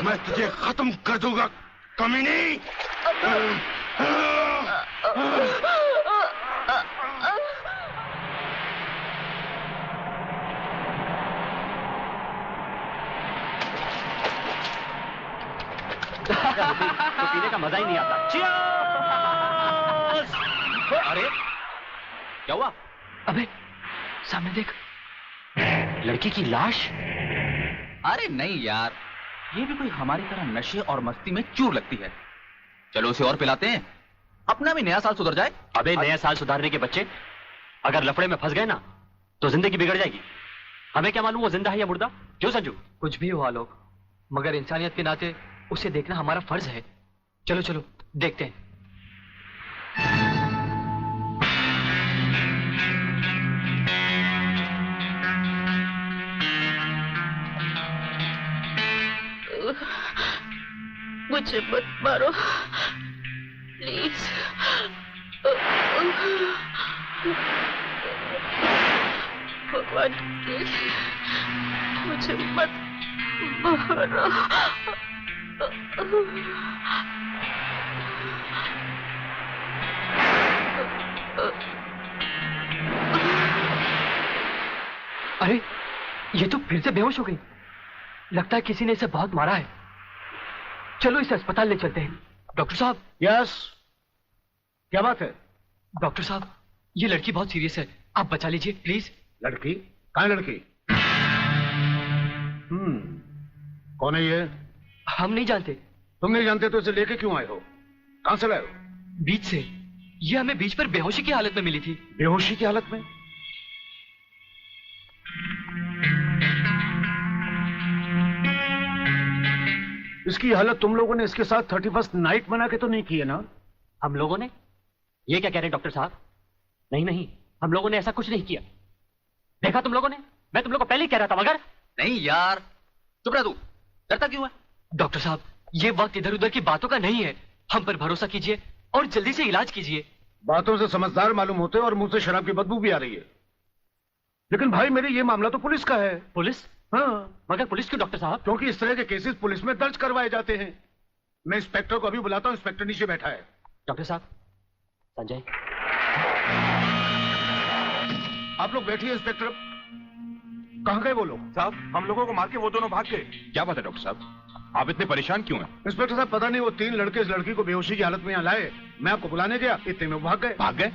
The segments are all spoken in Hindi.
मैं तुझे खत्म कर दूंगा कमीनी। तो पीने का मजा ही नहीं आता। अरे क्या हुआ? अबे सामने देख, लड़की की लाश। अरे नहीं यार, ये भी कोई हमारी तरह नशे और मस्ती में चूर लगती है। चलो उसे और पिलाते हैं, अपना भी नया साल सुधर जाए। अबे नया साल सुधारने के बच्चे अगर लफड़े में फंस गए ना तो जिंदगी बिगड़ जाएगी। हमें क्या मालूम वो जिंदा है या मुर्दा? क्यों संजू? कुछ भी हुआ लोग, मगर इंसानियत के नाते उसे देखना हमारा फर्ज है। चलो चलो देखते हैं। मुझे मत मारो प्लीज। भगवान प्लीज मुझे मत मारो। अरे ये तो फिर से बेहोश हो गई। लगता है किसी ने इसे बहुत मारा है। चलो इसे अस्पताल ले चलते हैं। डॉक्टर साहब। यस, क्या बात है? डॉक्टर साहब ये लड़की बहुत सीरियस है, आप बचा लीजिए प्लीज। लड़की? कहाँ है लड़की? कौन है ये? हम नहीं जानते। तुम नहीं जानते तो इसे लेके क्यों आए हो? कहां से लाए हो? बीच से। ये हमें बीच पर बेहोशी की हालत में मिली थी। बेहोशी की हालत में? इसकी हालत तुम लोगों ने इसके साथ 31st नाइट मना के तो नहीं की है ना? हम लोगों ने? ये क्या कह रहे हैं डॉक्टर साहब? नहीं नहीं, हम लोगों ने ऐसा कुछ नहीं किया। देखा तुम लोगों ने? मैं तुम लोगों को पहले ही कह रहा था। मगर नहीं यार, चुप रह तू, डरता क्यों है? डॉक्टर साहब ये वक्त इधर उधर की बातों का नहीं है, हम पर भरोसा कीजिए और जल्दी से इलाज कीजिए। बातों से समझदार मालूम होते और मुंह से शराब की बदबू भी आ रही है। लेकिन भाई मेरे ये मामला तो पुलिस का है। पुलिस? हाँ। मगर पुलिस क्यों डॉक्टर साहब? क्योंकि इस तरह के केसेस पुलिस में दर्ज करवाए जाते हैं। मैं इंस्पेक्टर को अभी बुलाता हूँ, इंस्पेक्टर नीचे बैठा है। डॉक्टर साहब। संजय। आप लोग बैठिए। इंस्पेक्टर कहाँ गए वो लोग? साहब हम लोगों को मार के वो दोनों भाग गए। क्या बात है डॉक्टर साहब, आप इतने परेशान क्यों हैं? इंस्पेक्टर साहब पता नहीं वो 3 लड़के इस लड़की को बेहोशी की हालत में यहाँ लाए। मैं आपको बुलाने गया, इतने में वो भाग गए। भाग गए?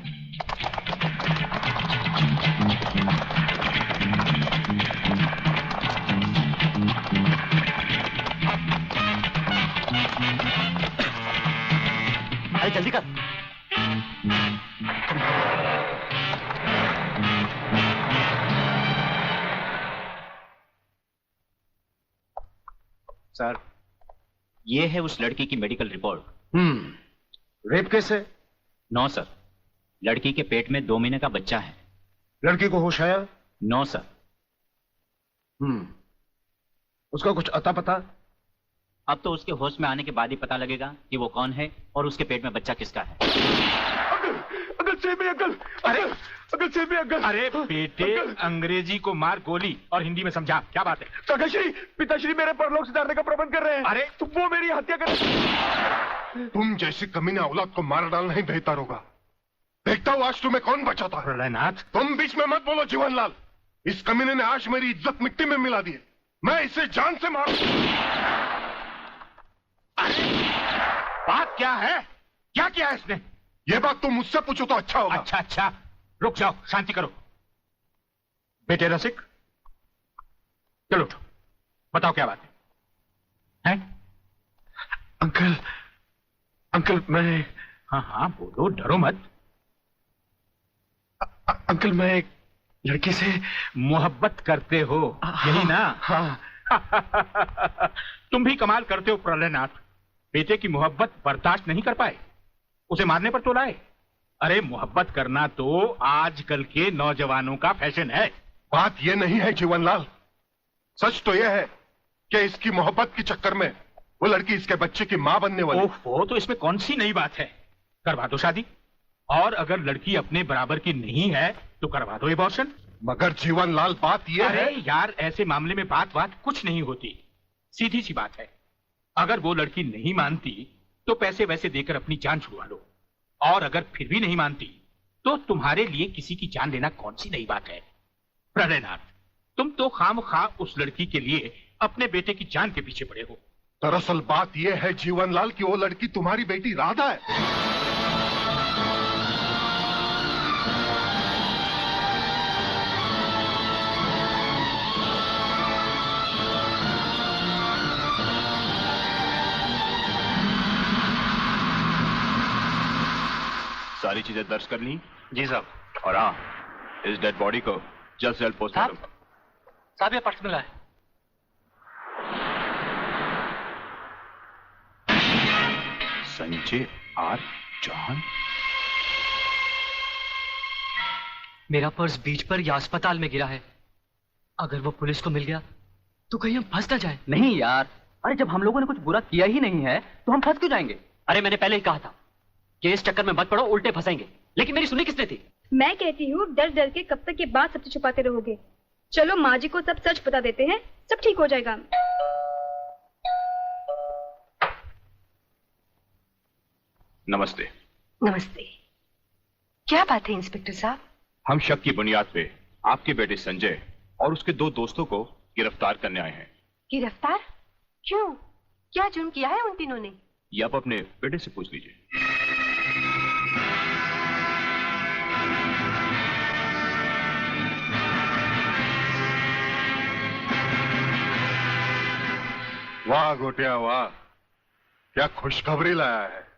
अरे जल्दी कर। सर ये है उस लड़की की मेडिकल रिपोर्ट। रेप केस है? नो सर, लड़की के पेट में 2 महीने का बच्चा है। लड़की को होश आया? No sir. उसका कुछ अता पता? अब तो उसके होश में आने के बाद ही पता लगेगा कि वो कौन है और उसके पेट में बच्चा किसका है। Uncle save me uncle. अरे अंकल सेव मी अंकल। अरे बेटे अंग्रेजी को मार गोली और हिंदी में समझा। क्या बात है? काकाश्री पिताश्री मेरे परलोक सिधारने का प्रबंध कर रहे हैं। अरे तुम वो मेरी हत्या कर। तुम जैसी कमीना औलाद को मार डालना ही बेहतर होगा। देखता हूँ आज तुम्हें कौन बचाता है। प्रलयनाथ तुम बीच में मत बोलो जीवनलाल। इस कमीने ने आज मेरी इज्जत मिट्टी में मिला दी है। मैं इसे जान से मारू। बात क्या है? क्या किया है इसने? ये बात तुम मुझसे पूछो तो अच्छा होगा। अच्छा अच्छा रुक जाओ, शांति करो। बेटे रसिक चलो उठो, बताओ क्या बात है? अंकल अंकल मैं। हाँ हाँ बोलो, डरो मत। अंकल मैं एक लड़की से मोहब्बत करते हो, यही ना? हाँ। तुम भी कमाल करते हो प्रलयनाथ। बेटे की मोहब्बत बर्दाश्त नहीं कर पाए, उसे मारने पर तो लाए। अरे मोहब्बत करना तो आजकल के नौजवानों का फैशन है। बात यह नहीं है जीवनलाल, सच तो यह है कि इसकी मोहब्बत के चक्कर में वो लड़की इसके बच्चे की मां बनने वाली। ओहो, तो इसमें कौन सी नई बात है? करवा दो शादी। और अगर लड़की अपने बराबर की नहीं है तो करवा दो एबॉर्शन। मगर जीवनलाल बात यह है। अरे यार ऐसे मामले में बात कुछ नहीं होती, सीधी सी बात है। अगर वो लड़की नहीं मानती तो पैसे वैसे देकर अपनी जान छुड़वा लो, और अगर फिर भी नहीं मानती तो तुम्हारे लिए किसी की जान लेना कौन सी नई बात है। प्रलयनाथ, तुम तो खामखा उस लड़की के लिए अपने बेटे की जान के पीछे पड़े हो। दरअसल बात यह है जीवनलाल कि वो लड़की तुम्हारी बेटी राधा है। सारी चीजें दर्ज कर ली? जी साहब। और हाँ, इस डेड बॉडी को जल्द से जल्द पोस्टमार्टम। साहब ये पर्स मिला है। संजय आर चौहान। मेरा पर्स बीच पर या अस्पताल में गिरा है। अगर वो पुलिस को मिल गया तो कहीं हम फंस ना जाए। नहीं यार, अरे जब हम लोगों ने कुछ बुरा किया ही नहीं है तो हम फंस क्यों जाएंगे? अरे मैंने पहले ही कहा था कि इस चक्कर में मत पड़ो, उल्टे फंसेंगे। लेकिन मेरी सुनी किसने थी? मैं कहती हूँ डर डर के कब तक ये बात सबसे छुपाते रहोगे। चलो माँ जी को सब सच बता देते हैं, सब ठीक हो जाएगा। नमस्ते। नमस्ते। क्या बात है इंस्पेक्टर साहब? हम शक की बुनियाद पे आपके बेटे संजय और उसके 2 दोस्तों को गिरफ्तार करने आए हैं। गिरफ्तार? क्यों? क्या जुर्म किया है उन तीनों ने? ये आप अपने बेटे से पूछ लीजिए। वाह गोटिया वाह, क्या खुशखबरी लाया है।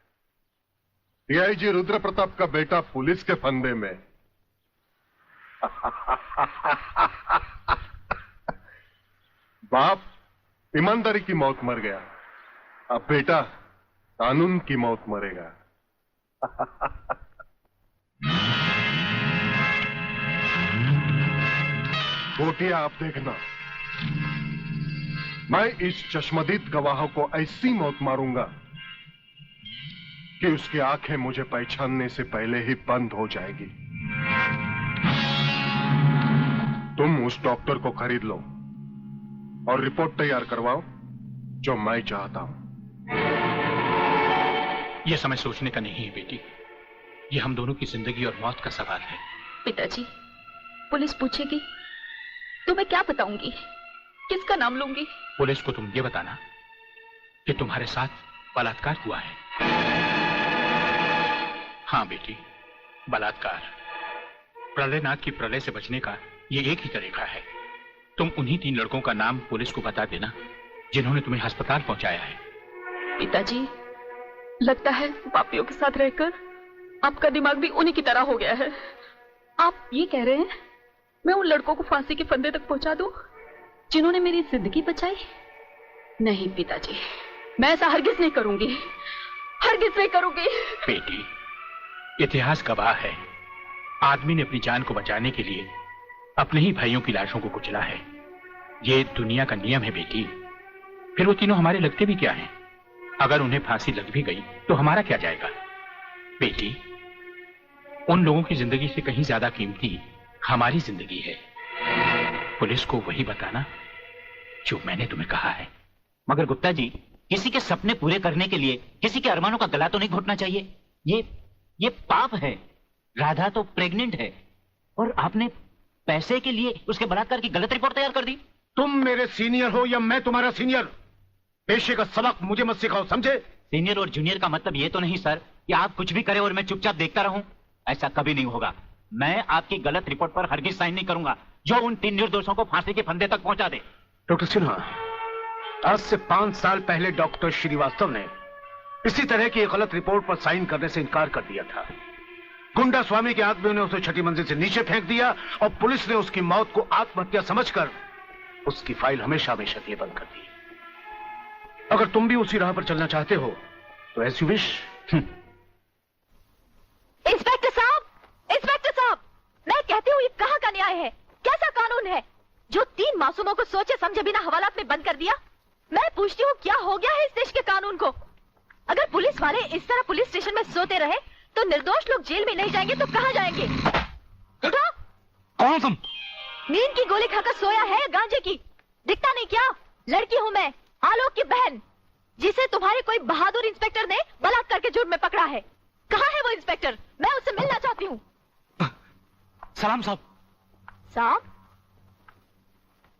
डीआईजी रुद्र प्रताप का बेटा पुलिस के फंदे में। बाप ईमानदारी की मौत मर गया, अब बेटा कानून की मौत मरेगा। गोटिया आप देखना, मैं इस चश्मदीद गवाह को ऐसी मौत मारूंगा कि उसकी आंखें मुझे पहचानने से पहले ही बंद हो जाएगी। तुम उस डॉक्टर को खरीद लो और रिपोर्ट तैयार करवाओ जो मैं चाहता हूं। यह समय सोचने का नहीं है बेटी, यह हम दोनों की जिंदगी और मौत का सवाल है। पिताजी, पुलिस पूछेगी तो मैं क्या बताऊंगी? किसका नाम लूंगी? पुलिस को तुम ये बताना कि तुम्हारे साथ बलात्कार हुआ है। हाँ बेटी, बलात्कार। प्रलयनाथ की प्रलय से बचने का ये एक ही तरीका है। तुम उन्हीं 3 लड़कों का नाम पुलिस को बता देना जिन्होंने तुम्हें अस्पताल पहुंचाया है। पिताजी, लगता है पापियों के साथ रहकर आपका दिमाग भी उन्हीं की तरह हो गया है। आप ये कह रहे हैं मैं उन लड़कों को फांसी के फंदे तक पहुंचा दूं जिन्होंने मेरी जिंदगी बचाई? नहीं पिताजी, मैं ऐसा हरगिज नहीं करूंगी, हरगिज नहीं करूंगी। बेटी, इतिहास गवाह है, आदमी ने अपनी जान को बचाने के लिए अपने ही भाइयों की लाशों को कुचला है। ये दुनिया का नियम है बेटी। फिर वो तीनों हमारे लगते भी क्या हैं? अगर उन्हें फांसी लग भी गई तो हमारा क्या जाएगा? बेटी, उन लोगों की जिंदगी से कहीं ज्यादा कीमती हमारी जिंदगी है। पुलिस को वही बताना जो मैंने तुम्हें कहा है। मगर गुप्ता जी, किसी के सपने पूरे करने के लिए किसी के अरमानों का गला तो नहीं घोटना चाहिए। ये पाप है। राधा तो प्रेग्नेंट है और आपने पैसे के लिए उसके बलात्कार की गलत रिपोर्ट तैयार कर दी। तुम मेरे सीनियर हो या मैं तुम्हारा सीनियर, पेशे का सबक मुझे मत सिखाओ, समझे? सीनियर और जूनियर का मतलब ये तो नहीं सर कि आप कुछ भी करें और मैं चुपचाप देखता रहूं। ऐसा कभी नहीं होगा। मैं आपकी गलत रिपोर्ट पर हरगिज साइन नहीं करूंगा जो उन 3 निर्दोषों को फांसी के फंदे तक पहुंचा दे। डॉक्टर सिन्हा, आज से 5 साल पहले डॉक्टर श्रीवास्तव ने इसी तरह की एक गलत रिपोर्ट पर साइन करने से इनकार कर दिया था। गुंडा स्वामी के आदमियों ने उसे 6ठी मंजिल से नीचे फेंक दिया और पुलिस ने उसकी मौत को आत्महत्या समझकर उसकी फाइल हमेशा हमेशा के लिए बंद कर दी। अगर तुम भी उसी राह पर चलना चाहते हो तो एज यू विश। इंस्पेक्टर साहब, इंस्पेक्टर साहब, मैं कहती हूँ ये कहाँ का न्याय है? कैसा कानून है जो 3 मासूमों को सोचे समझे बिना हवालात में बंद कर दिया? मैं पूछती हूँ क्या हो गया है इस देश के कानून को? अगर पुलिस वाले इस तरह पुलिस स्टेशन में सोते रहे तो निर्दोष लोग जेल में नहीं जाएंगे तो कहाँ जाएंगे? उठो! कौन तुम? नींद की गोली खाकर सोया है गांजे की? दिखता नहीं क्या? लड़की हूँ मैं, आलोक की बहन। जिसे तुम्हारे कोई बहादुर इंस्पेक्टर ने बलात्कार के जुर्म में पकड़ा है। कहाँ है वो इंस्पेक्टर? मैं उससे मिलना चाहती हूँ। सलाम साहब। साहब?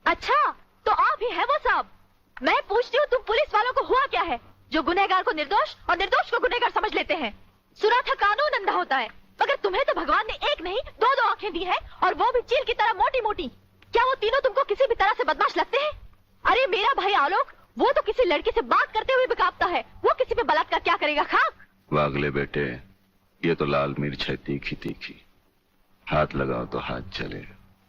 अच्छा, तो आप ही है वो साहब। मैं पूछती हूँ, तुम पुलिस वालों को हुआ क्या है जो गुनहगार को निर्दोष और निर्दोष को गुनहगार समझ लेते हैं? सुना था कानून अंधा होता है, मगर तुम्हें तो भगवान ने एक नहीं दो दो आंखें दी है, और वो भी चील की तरह मोटी मोटी। क्या वो तीनों तुमको किसी भी तरह से बदमाश लगते हैं? अरे मेरा भाई आलोक, वो तो किसी लड़की से बात करते हुए भी कांपता है, वो किसी पे बलात्कार क्या करेगा? खाक। वागले बेटे, ये तो लाल मिर्च है तीखी तीखी, हाथ लगाओ तो हाथ चले।